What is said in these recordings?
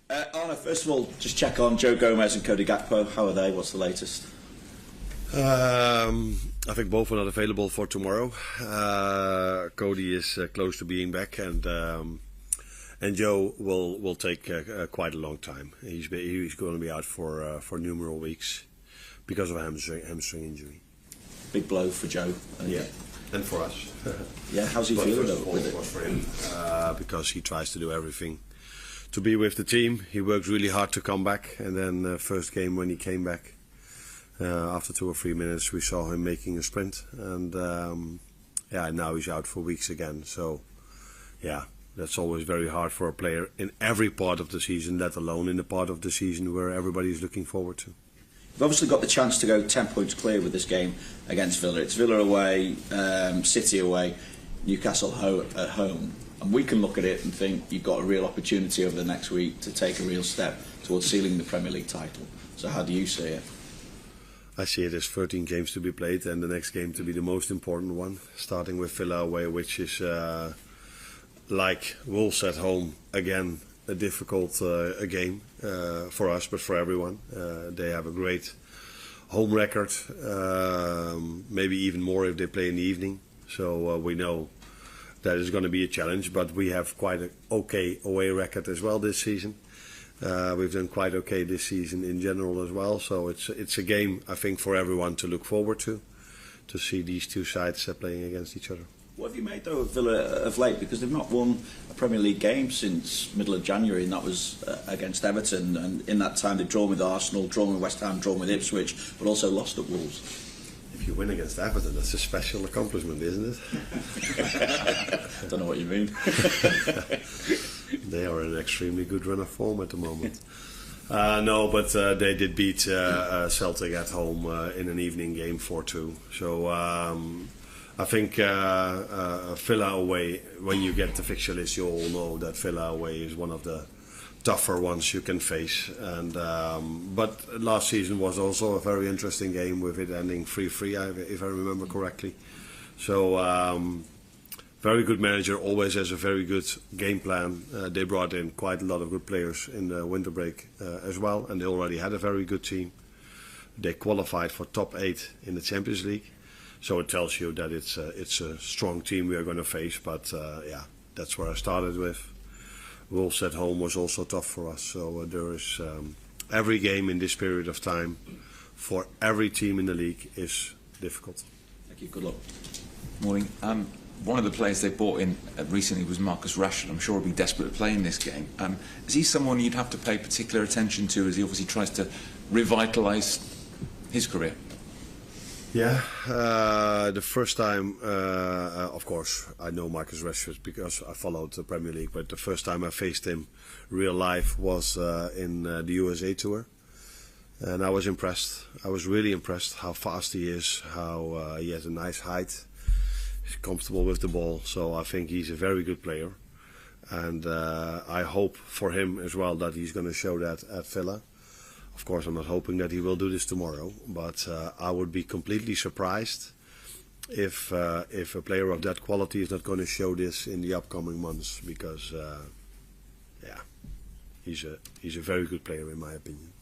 Arne, first of all, just check on Joe Gomez and Cody Gakpo. How are they? What's the latest? I think both are not available for tomorrow. Cody is close to being back, and Joe will take quite a long time. He's going to be out for numerous weeks because of a hamstring injury. Big blow for Joe. Yeah, and for us. Yeah, how's he feeling with it? For him, because he tries to do everything to be with the team. He works really hard to come back, and then first game when he came back, after 2 or 3 minutes, we saw him making a sprint, and now he's out for weeks again. So, yeah, that's always very hard for a player in every part of the season, let alone in the part of the season where everybody is looking forward to. You've obviously got the chance to go 10 points clear with this game against Villa. It's Villa away, City away, Newcastle at home. And we can look at it and think you've got a real opportunity over the next week to take a real step towards sealing the Premier League title. So how do you see it? I see it as 13 games to be played and the next game to be the most important one, starting with Villa away, which is like Wolves at home, again a difficult game for us, but for everyone. They have a great home record, maybe even more if they play in the evening. So we know that is going to be a challenge, but we have quite an okay away record as well this season. We've done quite okay this season in general as well, so it's a game I think for everyone to look forward to see these two sides playing against each other. What have you made though of Villa of late? Because they've not won a Premier League game since middle of January, and that was against Everton, and in that time they've drawn with Arsenal, drawn with West Ham, drawn with Ipswich, but also lost at Wolves. If you win against Everton, that's a special accomplishment, isn't it? I don't know what you mean. They are in an extremely good run of form at the moment. No, but they did beat Celtic at home in an evening game 4-2. So I think Villa away, when you get the fixture list, you all know that Villa away is one of the tougher ones you can face. And but last season was also a very interesting game with it ending 3-3, if I remember correctly. So very good manager, always has a very good game plan. They brought in quite a lot of good players in the winter break as well, and they already had a very good team. They qualified for top 8 in the Champions League. So it tells you that it's a strong team we are going to face. But yeah, that's where I started with. Wolves at home was also tough for us. So there is every game in this period of time for every team in the league is difficult. Thank you. Good luck. Morning. One of the players they brought in recently was Marcus Rashford. I'm sure he'll be desperate to play in this game. Is he someone you'd have to pay particular attention to as he obviously tries to revitalise his career? Yeah, the first time, of course, I know Marcus Rashford because I followed the Premier League, but the first time I faced him real life was in the USA tour. And I was impressed. I was really impressed how fast he is, how he has a nice height. He's comfortable with the ball, so I think he's a very good player. And I hope for him as well that he's going to show that at Villa. Of course, I'm not hoping that he will do this tomorrow, but I would be completely surprised if a player of that quality is not going to show this in the upcoming months, because yeah, he's a very good player in my opinion.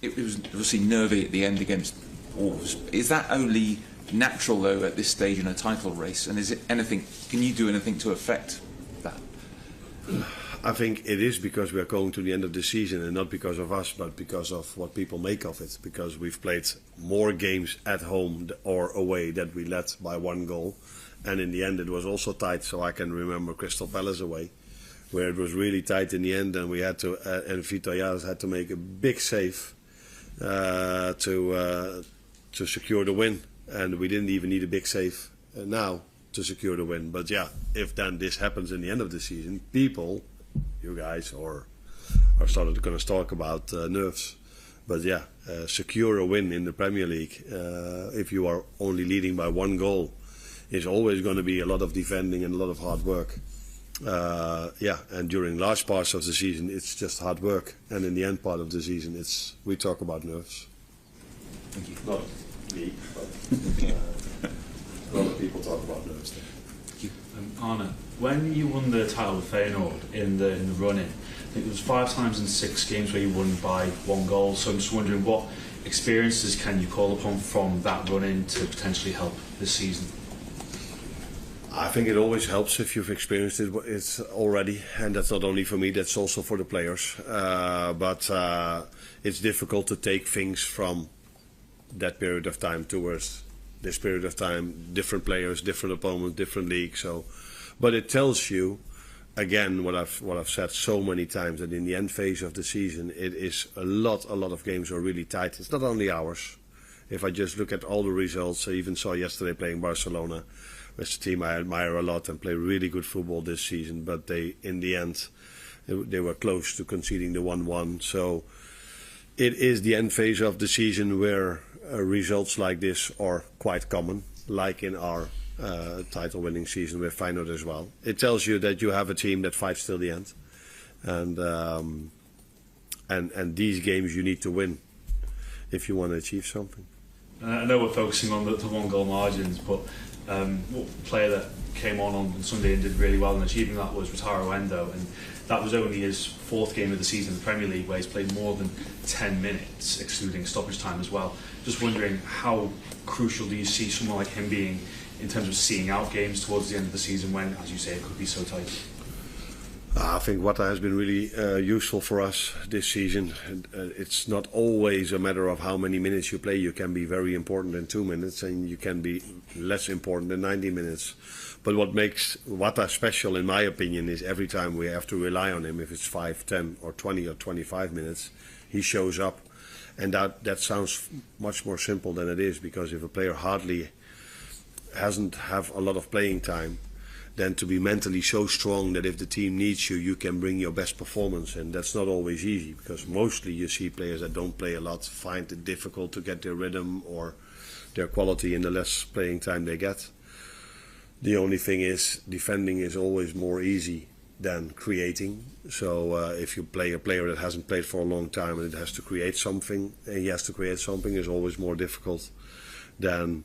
It was obviously nervy at the end against Wolves. Is that only natural though at this stage in a title race? And is it anything? Can you do anything to affect that? I think it is because we are going to the end of the season, and not because of us, but because of what people make of it. Because we've played more games at home or away that we led by 1 goal, and in the end it was also tight. So I can remember Crystal Palace away, where it was really tight in the end, and we had to and Vitórias had to make a big save to secure the win, and we didn't even need a big save now to secure the win. But yeah, if then this happens in the end of the season, people, you guys, are started going to talk about nerves. But yeah, secure a win in the Premier League if you are only leading by 1 goal is always going to be a lot of defending and a lot of hard work. Yeah, and during large parts of the season it's just hard work, and in the end part of the season we talk about nerves. Thank you. Not me, but a lot of people talk about nerves there. Arne, when you won the title with Feyenoord in the run-in, I think it was 5 times in 6 games where you won by 1 goal. So I'm just wondering, what experiences can you call upon from that run-in to potentially help this season? I think it always helps if you've experienced it already, and that's not only for me, that's also for the players. But it's difficult to take things from that period of time towards this period of time. Different players, different opponents, different leagues. So, but it tells you, again, what I've said so many times, that in the end phase of the season, it is a lot of games are really tight. It's not only ours. If I just look at all the results, I even saw yesterday playing Barcelona. It's a team I admire a lot and play really good football this season, but they, in the end, they were close to conceding the 1-1. So it is the end phase of the season where results like this are quite common, like in our title-winning season with Feyenoord as well. It tells you that you have a team that fights till the end, and these games you need to win if you want to achieve something. I know we're focusing on the 1-goal margins, but what player that came on Sunday and did really well in achieving that was Wataru Endo, and that was only his 4th game of the season in the Premier League, where he's played more than 10 minutes, excluding stoppage time as well. Just wondering, how crucial do you see someone like him being in terms of seeing out games towards the end of the season when, as you say, it could be so tight? I think Wata has been really useful for us this season. It's not always a matter of how many minutes you play. You can be very important in 2 minutes, and you can be less important in 90 minutes. But what makes Wata special, in my opinion, is every time we have to rely on him, if it's 5, 10 or 20 or 25 minutes, he shows up. And that sounds much more simple than it is, because if a player hardly hasn't have a lot of playing time, then to be mentally so strong that if the team needs you, you can bring your best performance. And that's not always easy, because mostly you see players that don't play a lot find it difficult to get their rhythm or their quality in the less playing time they get. The only thing is, defending is always more easy than creating. So if you play a player that hasn't played for a long time and it has to create something, and he has to create something, is always more difficult than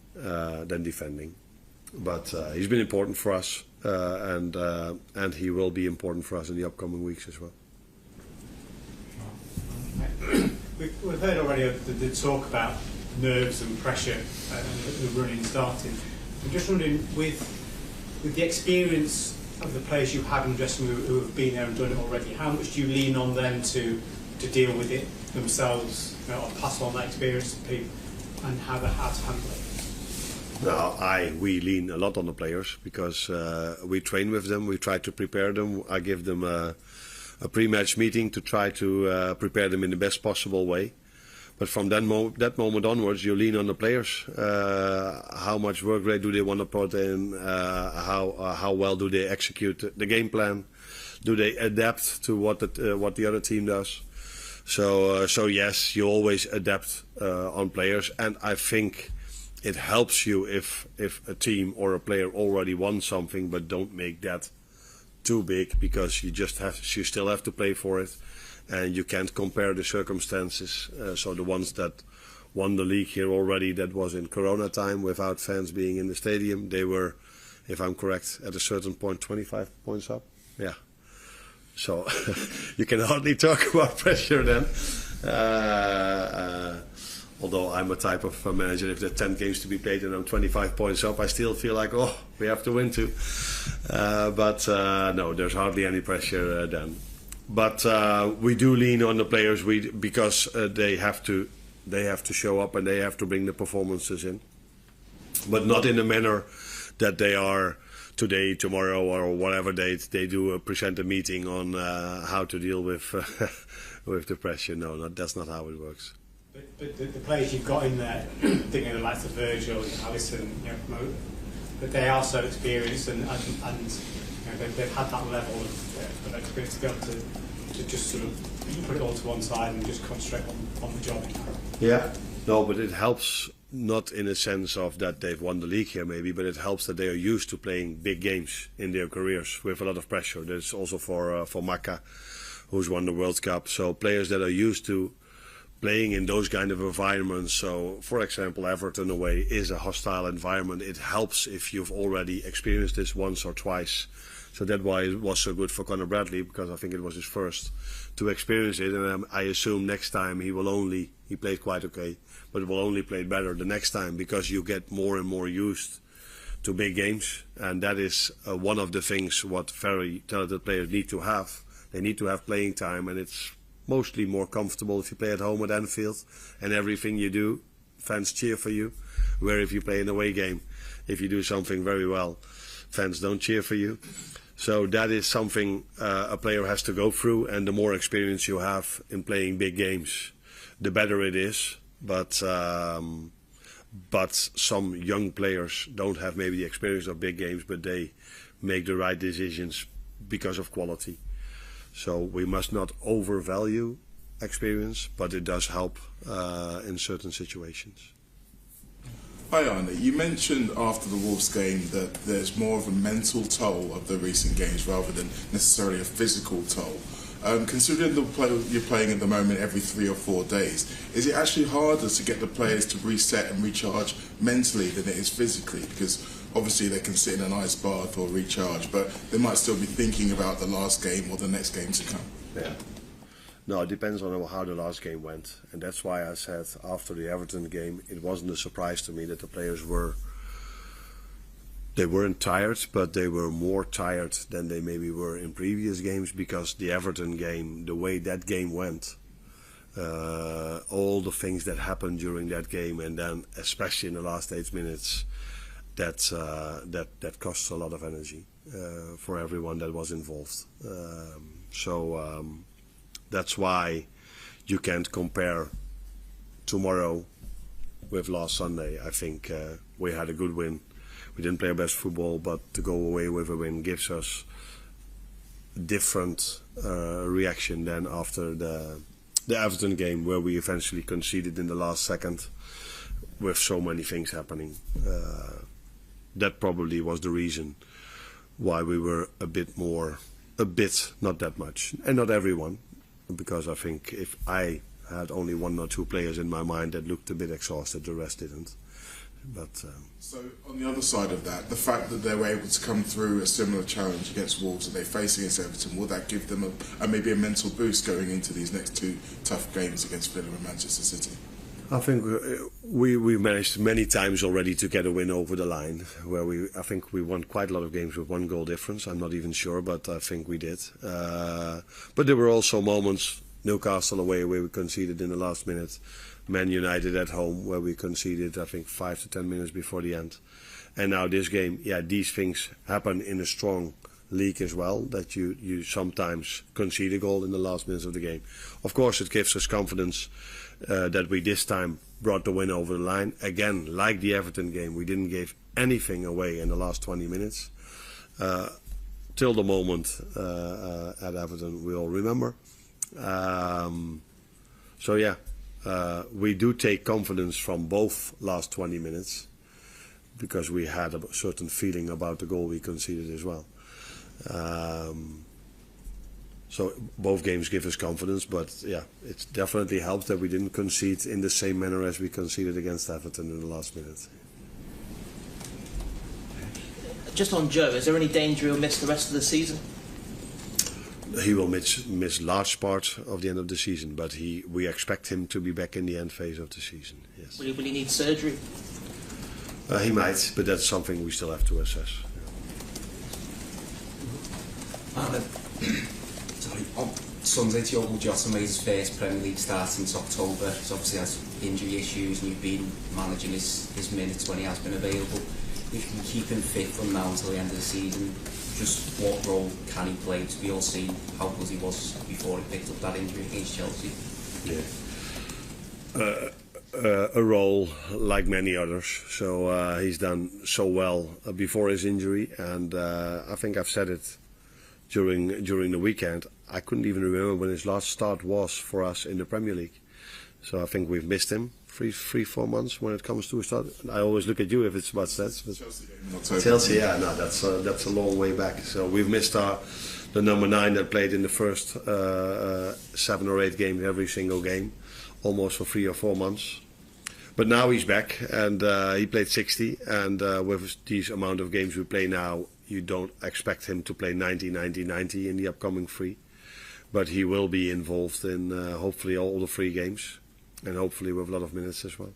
defending. But he's been important for us, and he will be important for us in the upcoming weeks as well. We've heard already the talk about nerves and pressure and the running starting. I'm just wondering, with the experience of the players you have in the dressing room who have been there and done it already, how much do you lean on them to deal with it themselves, or pass on that experience to people, and how to handle it? No, we lean a lot on the players, because we train with them, we try to prepare them. I give them a pre-match meeting to try to prepare them in the best possible way. But from that moment onwards, you lean on the players. How much work rate do they want to put in? How well do they execute the game plan? Do they adapt to what the other team does? So yes, you always adapt on players, and I think it helps you if a team or a player already won something, but don't make that too big, because you still have to play for it, and you can't compare the circumstances. So the ones that won the league here already, that was in Corona time without fans being in the stadium, they were, if I'm correct, at a certain point 25 points up. Yeah. So you can hardly talk about pressure then. Although I'm a type of manager, if there are 10 games to be played and I'm 25 points up, I still feel like, oh, we have to win too. But no, there's hardly any pressure then. But we do lean on the players because they have to show up and they have to bring the performances in. But not in a manner that they are today, tomorrow, or whatever date they do present a meeting on how to deal with with the pressure. No, that's not how it works. But the players you've got in there, thinking of the likes of Virgil and Alisson, but they are so experienced and they've had that level of experience to be able to just sort of put it all to one side and just concentrate on the job. Yeah, no, but it helps, not in a sense of that they've won the league here maybe, but it helps that they are used to playing big games in their careers with a lot of pressure. There's also for Maka, who's won the World Cup. So players that are used to playing in those kind of environments. So, for example, Everton away is a hostile environment. It helps if you've already experienced this once or twice. So that's why it was so good for Conor Bradley, because I think it was his first to experience it. And I assume next time he played quite okay, but will only play better the next time, because you get more and more used to big games. And that is one of the things what very talented players need to have. They need to have playing time, and it's mostly more comfortable if you play at home at Anfield and everything you do, fans cheer for you. Where if you play an away game, if you do something very well, fans don't cheer for you. So that is something a player has to go through, and the more experience you have in playing big games, the better it is. But some young players don't have maybe the experience of big games, but they make the right decisions because of quality. So we must not overvalue experience, but it does help in certain situations. Hi Arne, you mentioned after the Wolves game that there's more of a mental toll of the recent games rather than necessarily a physical toll. Considering the play you're playing at the moment every 3 or 4 days, is it actually harder to get the players to reset and recharge mentally than it is physically? Because obviously they can sit in an ice bath or recharge, but they might still be thinking about the last game or the next game to come. Yeah. No, it depends on how the last game went. And that's why I said after the Everton game, it wasn't a surprise to me that the players weren't tired, but they were more tired than they maybe were in previous games, because the Everton game, the way that game went, all the things that happened during that game, and then especially in the last 8 minutes, that costs a lot of energy for everyone that was involved. That's why you can't compare tomorrow with last Sunday. I think we had a good win. We didn't play our best football, but to go away with a win gives us a different reaction than after the Everton game, where we eventually conceded in the last second with so many things happening. That probably was the reason why we were not that much, and not everyone, because I think if I had only 1 or 2 players in my mind that looked a bit exhausted, the rest didn't. But so on the other side of that, the fact that they were able to come through a similar challenge against Wolves that they face against Everton, will that give them maybe a mental boost going into these next 2 tough games against Villa and Manchester City? I think we managed many times already to get a win over the line, where I think we won quite a lot of games with 1 goal difference. I'm not even sure, but I think we did. But there were also moments, Newcastle away, where we conceded in the last minute, Man United at home, where we conceded, I think, 5 to 10 minutes before the end. And now this game, these things happen in a strong league as well, that you sometimes concede a goal in the last minutes of the game. Of course, it gives us confidence that we this time brought the win over the line. Again, like the Everton game, we didn't give anything away in the last 20 minutes. Till the moment at Everton, we all remember. We do take confidence from both last 20 minutes, because we had a certain feeling about the goal we conceded as well. So both games give us confidence, but it definitely helped that we didn't concede in the same manner as we conceded against Everton in the last minute. Just on Joe, is there any danger he'll miss the rest of the season? He will miss large part of the end of the season, but we expect him to be back in the end phase of the season. Yes. Will he need surgery? He might, but that's something we still have to assess. On Sunday, Diogo Jota made his first Premier League start since October. He's obviously has injury issues, and you've been managing his minutes when he has been available. If you can keep him fit from now until the end of the season, just what role can he play? Because we all seen how good he was before he picked up that injury against Chelsea. A role like many others. So he's done so well before his injury, and I think I've said it during the weekend. I couldn't even remember when his last start was for us in the Premier League. So I think we've missed him 4 months when it comes to a start. I always look at you if it's about stats. But Chelsea game in October. Chelsea, yeah, no, that's a long way back. So we've missed the number 9 that played in the first 7 or 8 games every single game, almost for 3 or 4 months. But now he's back, and he played 60, and with these amount of games we play now, you don't expect him to play 90 in the upcoming 3. But he will be involved in hopefully all the 3 games, and hopefully with a lot of minutes as well.